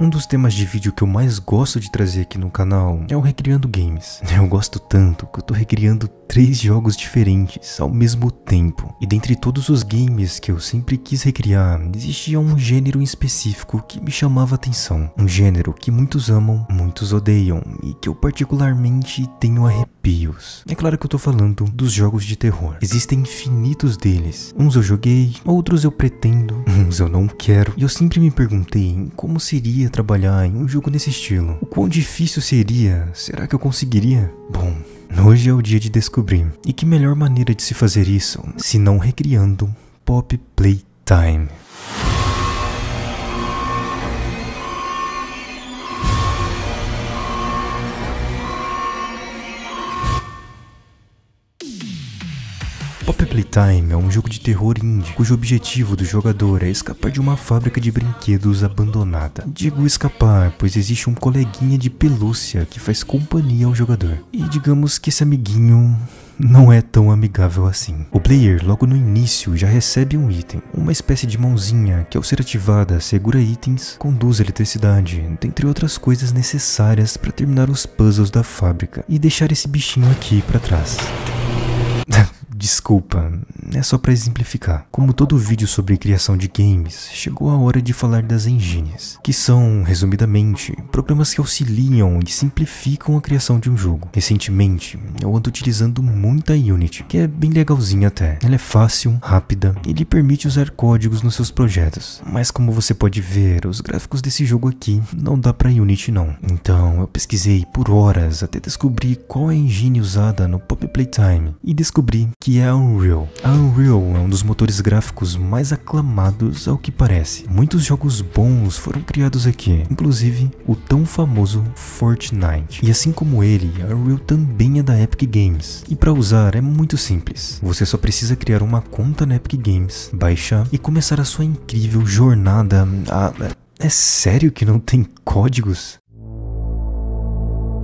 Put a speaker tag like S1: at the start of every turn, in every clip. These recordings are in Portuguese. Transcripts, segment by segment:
S1: Um dos temas de vídeo que eu mais gosto de trazer aqui no canal é o Recriando Games. Eu gosto tanto que eu tô recriando 3 jogos diferentes ao mesmo tempo. E dentre todos os games que eu sempre quis recriar, existia um gênero em específico que me chamava a atenção. Um gênero que muitos amam, muitos odeiam e que eu particularmente tenho arrepios. É claro que eu tô falando dos jogos de terror. Existem infinitos deles. Uns eu joguei, outros eu pretendo, uns eu não quero. E eu sempre me perguntei em como seria trabalhar em um jogo desse estilo. O quão difícil seria? Será que eu conseguiria? Bom, hoje é o dia de descobrir. E que melhor maneira de se fazer isso, se não recriando Poppy Playtime. Poppy Playtime é um jogo de terror indie, cujo objetivo do jogador é escapar de uma fábrica de brinquedos abandonada. Digo escapar, pois existe um coleguinha de pelúcia que faz companhia ao jogador. E digamos que esse amiguinho não é tão amigável assim. O player logo no início já recebe um item, uma espécie de mãozinha que ao ser ativada segura itens, conduz eletricidade, dentre outras coisas necessárias para terminar os puzzles da fábrica e deixar esse bichinho aqui para trás. Desculpa, é só para exemplificar. Como todo vídeo sobre criação de games, chegou a hora de falar das engines, que são, resumidamente, programas que auxiliam e simplificam a criação de um jogo. Recentemente, eu ando utilizando muita Unity, que é bem legalzinha até. Ela é fácil, rápida e lhe permite usar códigos nos seus projetos. Mas como você pode ver, os gráficos desse jogo aqui não dá para Unity não. Então eu pesquisei por horas até descobrir qual é a engine usada no Poppy Playtime e descobri que é a Unreal. A Unreal é um dos motores gráficos mais aclamados ao que parece. Muitos jogos bons foram criados aqui, inclusive o tão famoso Fortnite. E assim como ele, a Unreal também é da Epic Games. E para usar é muito simples. Você só precisa criar uma conta na Epic Games, baixar e começar a sua incrível jornada a... É sério que não tem códigos?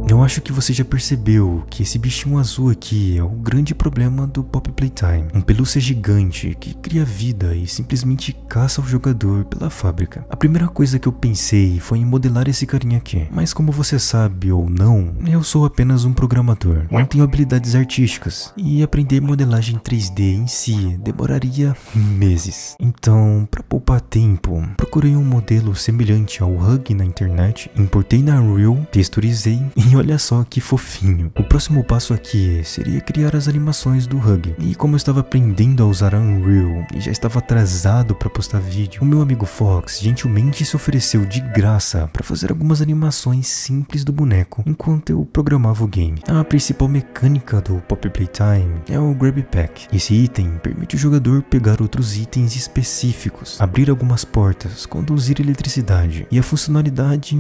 S1: Eu acho que você já percebeu que esse bichinho azul aqui é o grande problema do Poppy Playtime. Um pelúcia gigante que cria vida e simplesmente caça o jogador pela fábrica. A primeira coisa que eu pensei foi em modelar esse carinha aqui. Mas como você sabe ou não, eu sou apenas um programador. Não tenho habilidades artísticas. E aprender modelagem 3D em si demoraria meses. Então, para poupar tempo, procurei um modelo semelhante ao Hug na internet, importei na Unreal, texturizei e olha só que fofinho. O próximo passo aqui seria criar as animações do Hug. E como eu estava aprendendo a usar a Unreal e já estava atrasado para postar vídeo, o meu amigo Fox gentilmente se ofereceu de graça para fazer algumas animações simples do boneco enquanto eu programava o game. A principal mecânica do Poppy Playtime é o Grab Pack. Esse item permite o jogador pegar outros itens específicos, abrir algumas portas, conduzir eletricidade. E a funcionalidade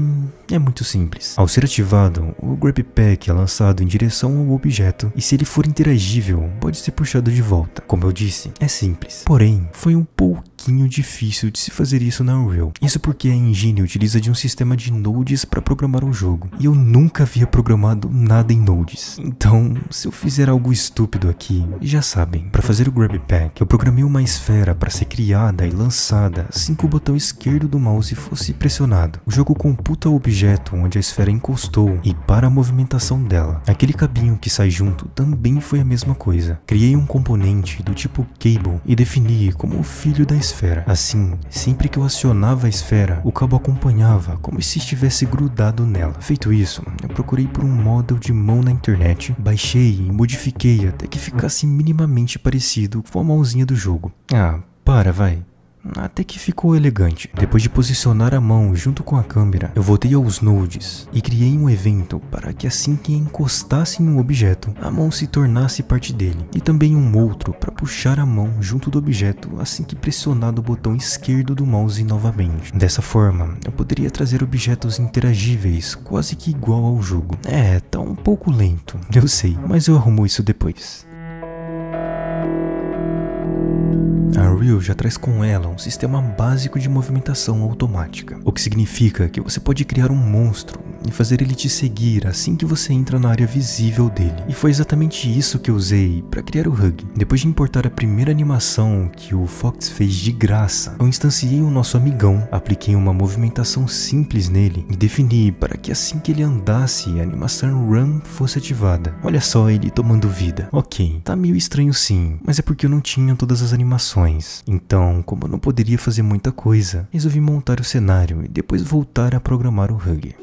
S1: é muito simples. Ao ser ativado, o Grab Pack é lançado em direção ao objeto e se ele for interagível, pode ser puxado de volta. Como eu disse, é simples. Porém, foi um pouquinho difícil de se fazer isso na Unreal. Isso porque a engine utiliza de um sistema de nodes para programar o jogo. E eu nunca havia programado nada em nodes. Então, se eu fizer algo estúpido aqui, já sabem. Para fazer o Grab Pack, eu programei uma esfera para ser criada e lançada assim que o botão esquerdo do mouse fosse pressionado. O jogo computa o objeto onde a esfera encostou e para a movimentação dela. Aquele cabinho que sai junto também foi a mesma coisa. Criei um componente do tipo cable e defini como o filho da esfera. Assim, sempre que eu acionava a esfera, o cabo acompanhava como se estivesse grudado nela. Feito isso, eu procurei por um model de mão na internet, baixei e modifiquei até que ficasse minimamente parecido com a mãozinha do jogo. Ah, vai. Até que ficou elegante. Depois de posicionar a mão junto com a câmera, eu voltei aos nodes e criei um evento para que assim que encostasse em um objeto, a mão se tornasse parte dele. E também um outro para puxar a mão junto do objeto assim que pressionado o botão esquerdo do mouse novamente. Dessa forma, eu poderia trazer objetos interagíveis quase que igual ao jogo. Tá um pouco lento, eu sei, mas eu arrumo isso depois. A Unreal já traz com ela um sistema básico de movimentação automática, o que significa que você pode criar um monstro e fazer ele te seguir assim que você entra na área visível dele. E foi exatamente isso que eu usei para criar o Hug. Depois de importar a primeira animação que o Fox fez de graça, eu instanciei o nosso amigão, apliquei uma movimentação simples nele e defini para que assim que ele andasse, a animação Run fosse ativada. Olha só ele tomando vida. Ok, tá meio estranho sim, mas é porque eu não tinha todas as animações. Então, como eu não poderia fazer muita coisa, resolvi montar o cenário e depois voltar a programar o Hug.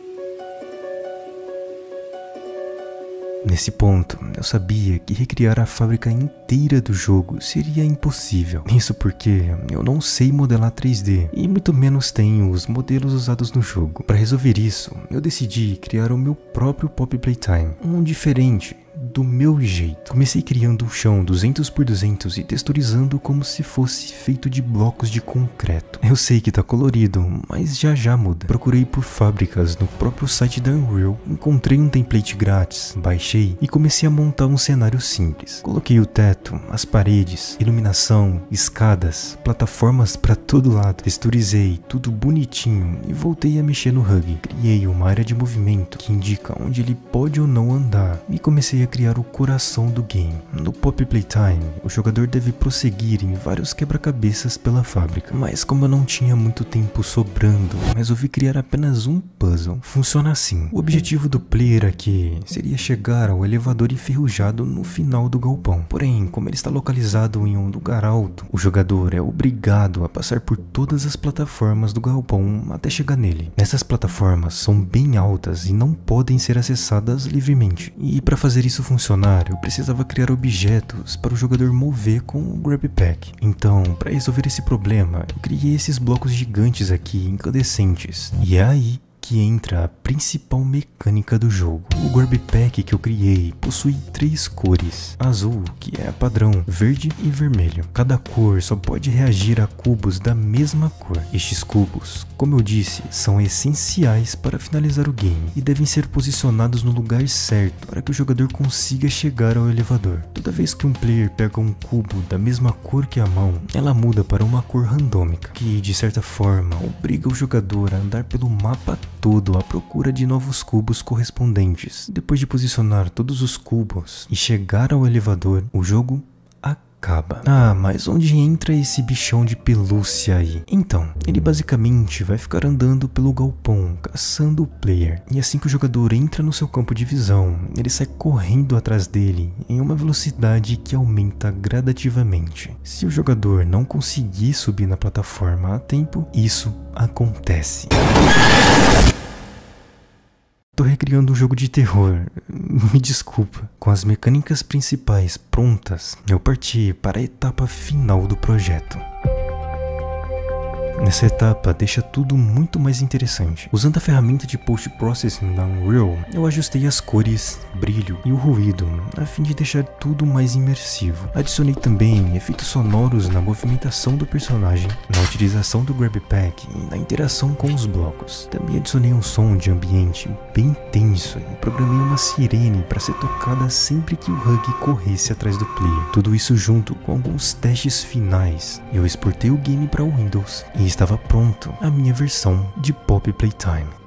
S1: Nesse ponto, eu sabia que recriar a fábrica inteira do jogo seria impossível. Isso porque eu não sei modelar 3D e muito menos tenho os modelos usados no jogo. Para resolver isso, eu decidi criar o meu próprio Pop Playtime, um diferente, do meu jeito. Comecei criando um chão 200 por 200 e texturizando como se fosse feito de blocos de concreto. Eu sei que tá colorido, mas já muda. Procurei por fábricas no próprio site da Unreal, encontrei um template grátis, baixei e comecei a montar um cenário simples. Coloquei o teto, as paredes, iluminação, escadas, plataformas para todo lado. Texturizei tudo bonitinho e voltei a mexer no Hug. Criei uma área de movimento que indica onde ele pode ou não andar e comecei a criar o coração do game. No Pop Playtime, o jogador deve prosseguir em vários quebra-cabeças pela fábrica, mas como eu não tinha muito tempo sobrando, resolvi criar apenas um puzzle. Funciona assim: o objetivo do player aqui seria chegar ao elevador enferrujado no final do galpão. Porém, como ele está localizado em um lugar alto, o jogador é obrigado a passar por todas as plataformas do galpão até chegar nele. Essas plataformas são bem altas e não podem ser acessadas livremente. E para fazer isso funcionar, eu precisava criar objetos para o jogador mover com o Grab Pack. Então, para resolver esse problema, eu criei esses blocos gigantes aqui, incandescentes. E é aí que entra a principal mecânica do jogo. O Grab Pack que eu criei possui 3 cores: azul, que é a padrão, verde e vermelho. Cada cor só pode reagir a cubos da mesma cor. Estes cubos, como eu disse, são essenciais para finalizar o game e devem ser posicionados no lugar certo para que o jogador consiga chegar ao elevador. Toda vez que um player pega um cubo da mesma cor que a mão, ela muda para uma cor randômica, que de certa forma obriga o jogador a andar pelo mapa todo à procura de novos cubos correspondentes. Depois de posicionar todos os cubos e chegar ao elevador, o jogo acaba. Ah, mas onde entra esse bichão de pelúcia aí? Então, ele basicamente vai ficar andando pelo galpão, caçando o player. E assim que o jogador entra no seu campo de visão, ele sai correndo atrás dele em uma velocidade que aumenta gradativamente. Se o jogador não conseguir subir na plataforma a tempo, isso acontece. Tô recriando um jogo de terror, me desculpa. Com as mecânicas principais prontas, eu parti para a etapa final do projeto. Nessa etapa deixa tudo muito mais interessante. Usando a ferramenta de Post-Processing da Unreal, eu ajustei as cores, brilho e o ruído, a fim de deixar tudo mais imersivo. Adicionei também efeitos sonoros na movimentação do personagem, na utilização do Grab Pack e na interação com os blocos. Também adicionei um som de ambiente bem tenso e programei uma sirene para ser tocada sempre que o Hug corresse atrás do player. Tudo isso junto com alguns testes finais. Eu exportei o game para o Windows e estava pronto a minha versão de Pop Playtime.